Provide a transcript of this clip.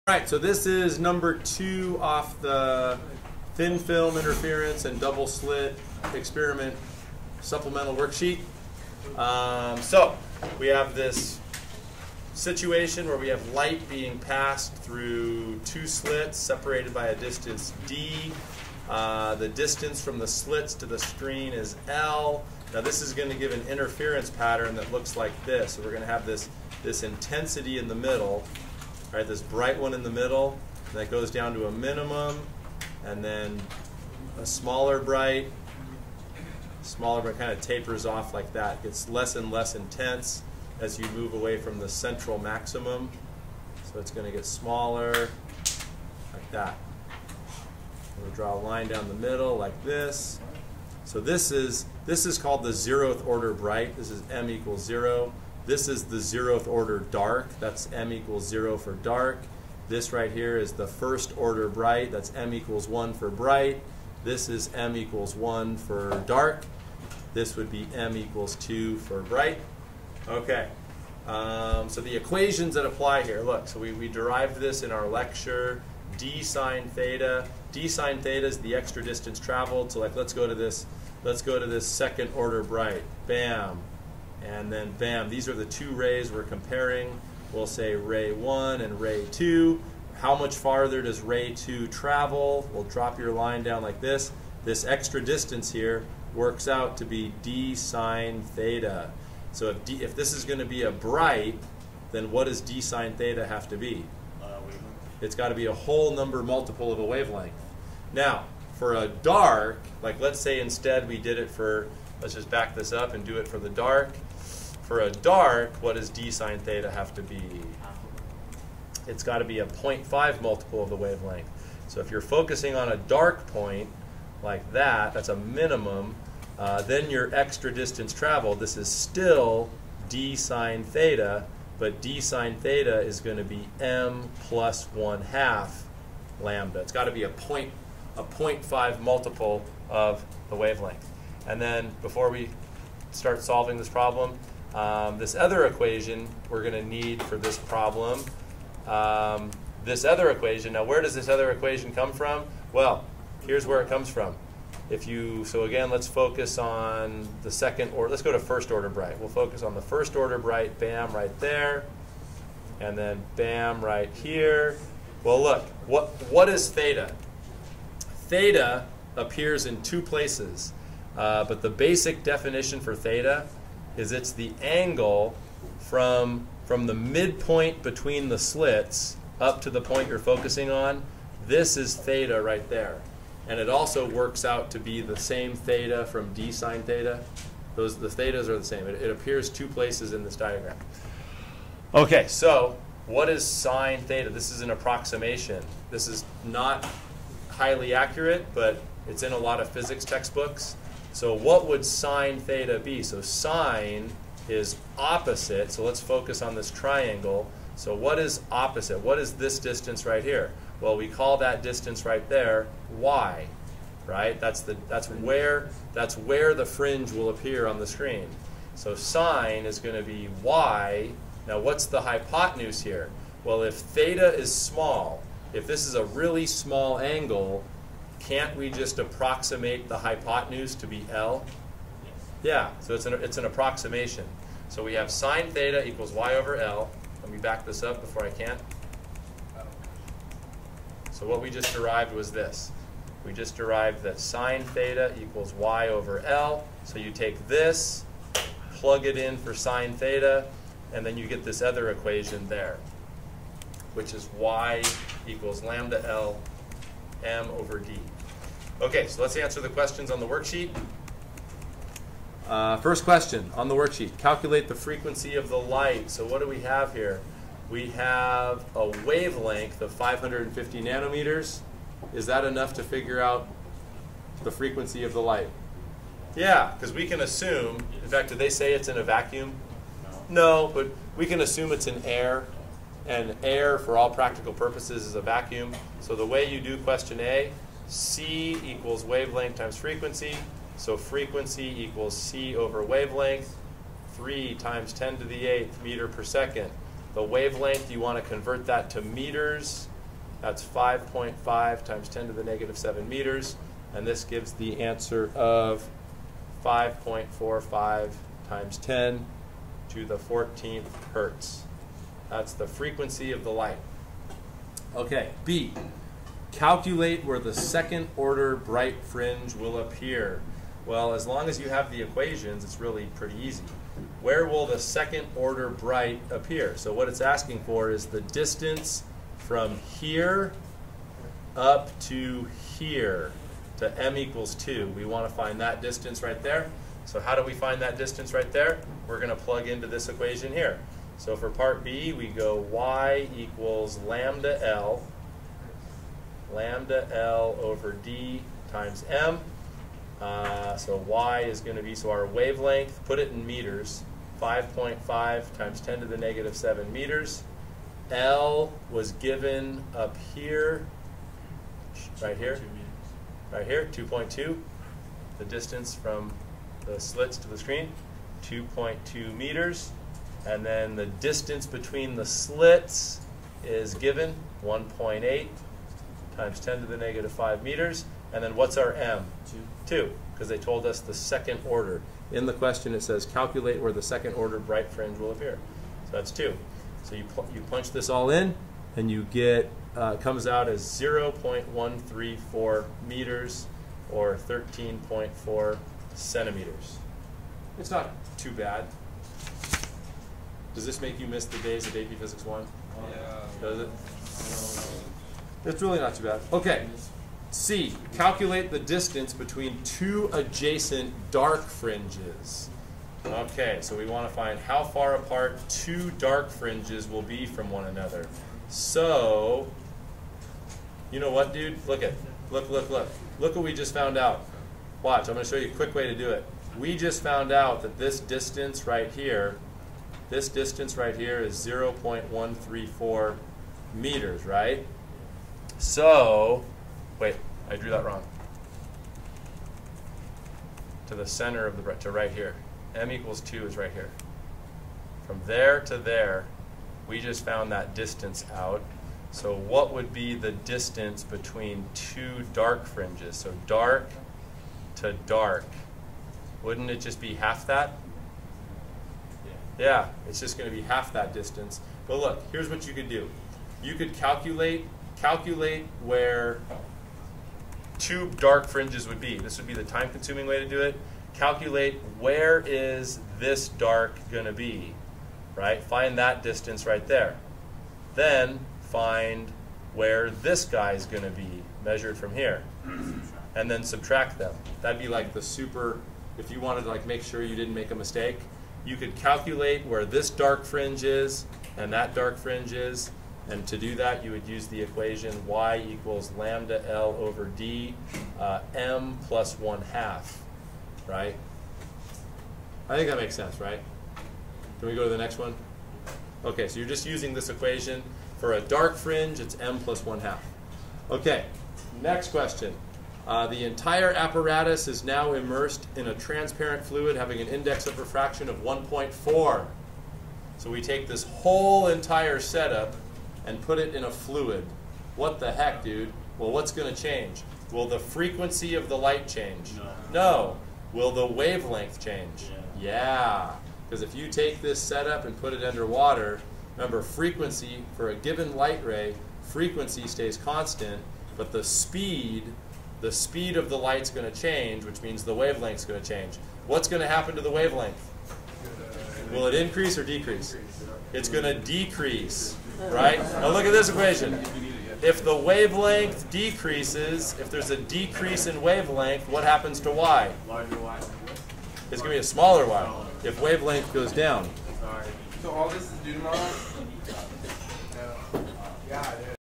Alright, so this is number 2 off the thin film interference and double slit experiment supplemental worksheet. So we have this situation where we have light being passed through 2 slits separated by a distance d. The distance from the slits to the screen is L. Now this is going to give an interference pattern that looks like this. So we're going to have this intensity in the middle. Right, this bright one in the middle, that goes down to a minimum, and then a smaller bright kind of tapers off like that. It gets less and less intense as you move away from the central maximum. So it's going to get smaller like that. We'll draw a line down the middle like this. So this is called the 0th order bright. This is m equals 0. This is the 0th order dark. That's m equals 0 for dark. This right here is the 1st order bright. That's m equals 1 for bright. This is m equals 1 for dark. This would be m equals 2 for bright. Okay. So the equations that apply here, look, so we derived this in our lecture. D sine theta. D sine theta is the extra distance traveled. So like let's go to this 2nd order bright. Bam. And then bam, these are the 2 rays we're comparing. We'll say ray 1 and ray 2. How much farther does ray 2 travel? We'll drop your line down like this. This extra distance here works out to be d sine theta. So if this is going to be a bright, then what does d sine theta have to be? It's got to be a whole number multiple of a wavelength. Now, for a dark, like let's say instead we did it for, let's just back this up and do it for the dark. For a dark, what does d sine theta have to be? It's got to be a 0.5 multiple of the wavelength. So if you're focusing on a dark point like that, that's a minimum, then your extra distance traveled, this is still d sine theta, but d sine theta is going to be m plus 1/2 lambda. It's got to be a 0.5 multiple of the wavelength. And then before we start solving this problem, this other equation we're going to need for this problem. This other equation, now where does this other equation come from? Well, here's where it comes from. So again, let's focus on the 2nd order. Let's go to 1st order bright. We'll focus on the 1st order bright, bam, right there. And then bam, right here. Well, look, what is theta? Theta appears in 2 places. But the basic definition for theta is it's the angle from the midpoint between the slits up to the point you're focusing on. This is theta right there. And it also works out to be the same theta from d sine theta. The thetas are the same. It appears 2 places in this diagram. Okay, so what is sine theta? This is an approximation. This is not highly accurate, but it's in a lot of physics textbooks. So what would sine theta be? So sine is opposite. So let's focus on this triangle. So what is opposite? What is this distance right here? Well, we call that distance right there y, right? That's where the fringe will appear on the screen. So sine is going to be y. Now what's the hypotenuse here? Well, if theta is small, if this is a really small angle, can't we just approximate the hypotenuse to be L? Yeah, so it's an approximation. So we have sine theta equals y over L. Let me back this up before I can't. So what we just derived was this. We just derived that sine theta equals y over L. So you take this, plug it in for sine theta, and then you get this other equation there, which is y equals lambda L m over d. Okay, so let's answer the questions on the worksheet. First question on the worksheet. Calculate the frequency of the light. So what do we have here? We have a wavelength of 550 nanometers. Is that enough to figure out the frequency of the light? Yeah, because we can assume, in fact, did they say it's in a vacuum? No, but we can assume it's in air. And air, for all practical purposes, is a vacuum. So the way you do question A, C equals wavelength times frequency. So frequency equals C over wavelength, 3 times 10 to the 8th meter per second. The wavelength, you want to convert that to meters. That's 5.5 times 10 to the negative 7 meters. And this gives the answer of 5.45 times 10 to the 14th hertz. That's the frequency of the light. Okay, B. Calculate where the second order bright fringe will appear. Well, as long as you have the equations, it's really pretty easy. Where will the second order bright appear? So what it's asking for is the distance from here up to here to m equals 2. We want to find that distance right there. So how do we find that distance right there? We're going to plug into this equation here. So for part B, we go y equals lambda L over d times m. So y is going to be, so our wavelength, put it in meters, 5.5 times 10 to the negative 7 meters. L was given up here, right here, 2.2. The distance from the slits to the screen, 2.2 meters. And then the distance between the slits is given, 1.8 times 10 to the negative 5 meters. And then what's our m? 2, because they told us the second order. In the question it says calculate where the second order bright fringe will appear. So that's 2. So you punch this all in, and you get, comes out as 0.134 meters, or 13.4 centimeters. It's not too bad. Does this make you miss the days of AP Physics 1? Yeah. Does it? It's really not too bad. Okay. C, calculate the distance between two adjacent dark fringes. Okay, so we want to find how far apart two dark fringes will be from one another. So, you know what, dude? Look at, look. Look what we just found out. Watch, I'm going to show you a quick way to do it. We just found out that this distance right here is 0.134 meters, right? So, wait, I drew that wrong. To the center of the, to right here. M equals 2 is right here. From there to there, we just found that distance out. So what would be the distance between two dark fringes? So dark to dark. Wouldn't it just be half that? Yeah, it's just going to be half that distance. But look, here's what you could do. You could calculate where two dark fringes would be. This would be the time-consuming way to do it. Calculate where is this dark going to be, right? Find that distance right there. Then find where this guy is going to be measured from here. And then subtract them. That'd be like the super, if you wanted to like make sure you didn't make a mistake, you could calculate where this dark fringe is and that dark fringe is. And to do that, you would use the equation y equals lambda L over d m plus 1/2, right? I think that makes sense, right? Can we go to the next one? Okay, so you're just using this equation. For a dark fringe, it's m plus 1/2. Okay, next question. The entire apparatus is now immersed in a transparent fluid having an index of refraction of 1.4. So we take this whole entire setup and put it in a fluid. What the heck, dude? Well, what's going to change? Will the frequency of the light change? No. Will the wavelength change? Yeah. Because if you take this setup and put it underwater, remember, frequency for a given light ray, frequency stays constant, but the speed of the light's going to change, which means the wavelength's going to change. What's going to happen to the wavelength? Will it increase or decrease? It's going to decrease, right? Now look at this equation. If the wavelength decreases, if there's a decrease in wavelength, what happens to y? It's going to be a smaller y if wavelength goes down. So all this is due tomorrow? Yeah.